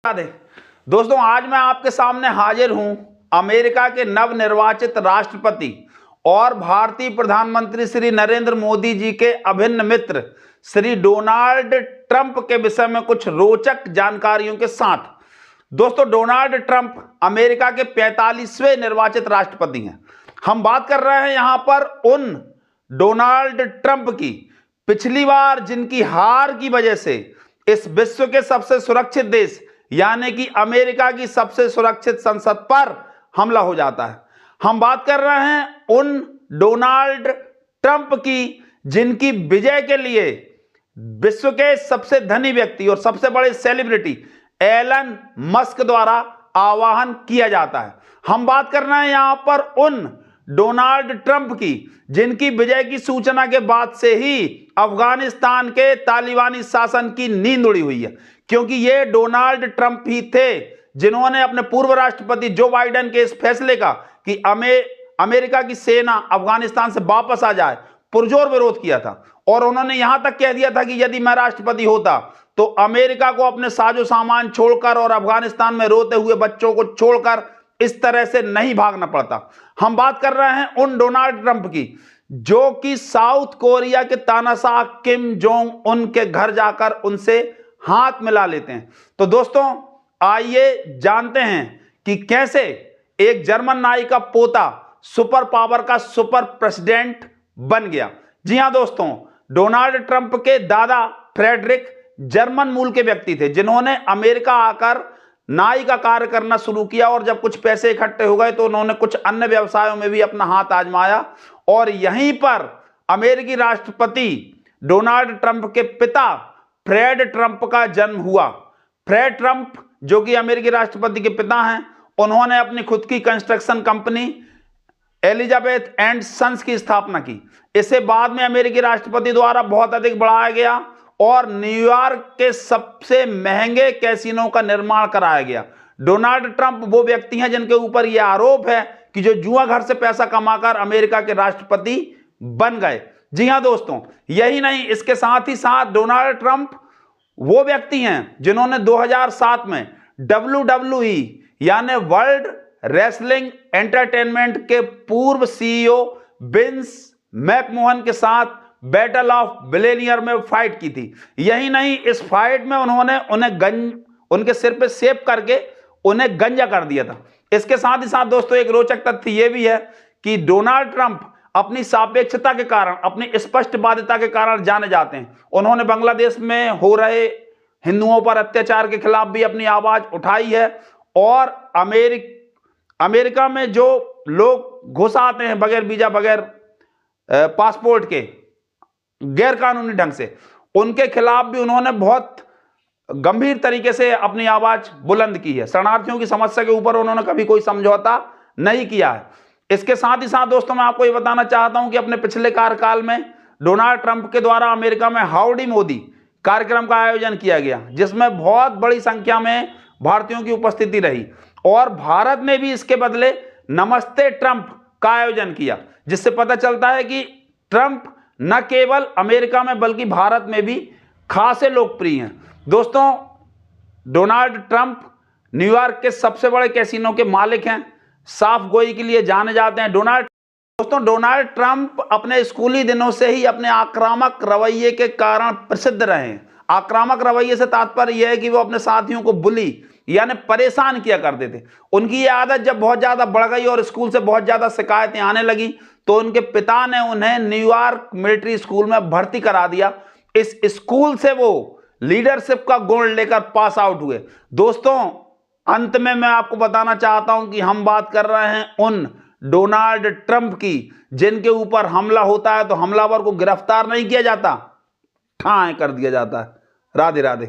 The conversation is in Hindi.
दोस्तों, आज मैं आपके सामने हाजिर हूं अमेरिका के नवनिर्वाचित राष्ट्रपति और भारतीय प्रधानमंत्री श्री नरेंद्र मोदी जी के अभिन्न मित्र श्री डोनाल्ड ट्रंप के विषय में कुछ रोचक जानकारियों के साथ। दोस्तों, डोनाल्ड ट्रंप अमेरिका के 45वें निर्वाचित राष्ट्रपति हैं। हम बात कर रहे हैं यहां पर उन डोनाल्ड ट्रंप की, पिछली बार जिनकी हार की वजह से इस विश्व के सबसे सुरक्षित देश यानी कि अमेरिका की सबसे सुरक्षित संसद पर हमला हो जाता है। हम बात कर रहे हैं उन डोनाल्ड ट्रंप की जिनकी विजय के लिए विश्व के सबसे धनी व्यक्ति और सबसे बड़े सेलिब्रिटी एलन मस्क द्वारा आह्वान किया जाता है। हम बात कर रहे हैं यहां पर उन डोनाल्ड ट्रंप की जिनकी विजय की सूचना के बाद से ही अफगानिस्तान के तालिबानी शासन की नींद उड़ी हुई है, क्योंकि ये डोनाल्ड ट्रंप ही थे जिन्होंने अपने पूर्व राष्ट्रपति जो बाइडेन के इस फैसले का कि अमेरिका की सेना अफगानिस्तान से वापस आ जाए पुरजोर विरोध किया था। और उन्होंने यहां तक कह दिया था कि यदि मैं राष्ट्रपति होता तो अमेरिका को अपने साजो सामान छोड़कर और अफगानिस्तान में रोते हुए बच्चों को छोड़कर इस तरह से नहीं भागना पड़ता। हम बात कर रहे हैं उन डोनाल्ड ट्रंप की जो कि साउथ कोरिया के तानाशाह किम जोंग उन के घर जाकर उनसे हाथ मिला लेते हैं। तो दोस्तों, आइए जानते हैं कि कैसे एक जर्मन नाई का पोता सुपर पावर का सुपर प्रेसिडेंट बन गया। जी हां दोस्तों, डोनाल्ड ट्रंप के दादा फ्रेडरिक जर्मन मूल के व्यक्ति थे जिन्होंने अमेरिका आकर नाई का कार्य करना शुरू किया और जब कुछ पैसे इकट्ठे हो गए तो उन्होंने कुछ अन्य व्यवसायों में भी अपना हाथ आजमाया और यहीं पर अमेरिकी राष्ट्रपति डोनाल्ड ट्रंप के पिता फ्रेड ट्रंप का जन्म हुआ। फ्रेड ट्रंप जो कि अमेरिकी राष्ट्रपति के पिता हैं, उन्होंने अपनी खुद की construction company Elizabeth and sons की स्थापना की। इसे बाद में अमेरिकी राष्ट्रपति द्वारा बहुत अधिक बढ़ाया गया और न्यूयॉर्क के सबसे महंगे कैसीनो का निर्माण कराया गया। डोनाल्ड ट्रंप वो व्यक्ति हैं जिनके ऊपर यह आरोप है कि जो जुआ घर से पैसा कमाकर अमेरिका के राष्ट्रपति बन गए। जी हां दोस्तों, यही नहीं, इसके साथ ही साथ डोनाल्ड ट्रंप वो व्यक्ति हैं जिन्होंने 2007 में WWE यानी वर्ल्ड रेसलिंग एंटरटेनमेंट के पूर्व सीईओ विंस मैकमोहन के साथ बैटल ऑफ बिलियनियर में फाइट की थी। यही नहीं, इस फाइट में उन्होंने उनके सिर पे सेप करके उन्हें गंजा कर दिया था। इसके साथ ही साथ दोस्तों, एक रोचक तथ्य यह भी है कि डोनाल्ड ट्रंप अपनी सापेक्षता के कारण, अपनी स्पष्टवादिता के कारण जाने जाते हैं। उन्होंने बांग्लादेश में हो रहे हिंदुओं पर अत्याचार के खिलाफ भी अपनी आवाज उठाई है और अमेरिका में जो लोग घुस आते हैं बगैर वीजा, बगैर पासपोर्ट के, गैर कानूनी ढंग से, उनके खिलाफ भी उन्होंने बहुत गंभीर तरीके से अपनी आवाज बुलंद की है। शरणार्थियों की समस्या के ऊपर उन्होंने कभी कोई समझौता नहीं किया है। इसके साथ ही साथ दोस्तों, मैं आपको ये बताना चाहता हूं कि अपने पिछले कार्यकाल में डोनाल्ड ट्रंप के द्वारा अमेरिका में हाउडी मोदी कार्यक्रम का आयोजन किया गया, जिसमें बहुत बड़ी संख्या में भारतीयों की उपस्थिति रही और भारत ने भी इसके बदले नमस्ते ट्रंप का आयोजन किया, जिससे पता चलता है कि ट्रंप न केवल अमेरिका में बल्कि भारत में भी खासे लोकप्रिय हैं। दोस्तों, डोनाल्ड ट्रंप न्यूयॉर्क के सबसे बड़े कैसीनो के मालिक हैं, साफ गोई के लिए जाने जाते हैं। डोनाल्ड ट्रंप अपने स्कूली दिनों से ही अपने आक्रामक रवैये के कारण प्रसिद्ध रहे हैं। आक्रामक रवैये से तात्पर्य यह है कि वो अपने साथियों को बुली यानी परेशान किया करते थे। उनकी ये आदत जब बहुत ज्यादा बढ़ गई और स्कूल से बहुत ज्यादा शिकायतें आने लगी तो उनके पिता ने उन्हें न्यूयॉर्क मिलिट्री स्कूल में भर्ती करा दिया। इस स्कूल से वो लीडरशिप का गुण लेकर पास आउट हुए। दोस्तों, अंत में मैं आपको बताना चाहता हूं कि हम बात कर रहे हैं उन डोनाल्ड ट्रंप की जिनके ऊपर हमला होता है तो हमलावर को गिरफ्तार नहीं किया जाता, ठाए कर दिया जाता है। राधे राधे।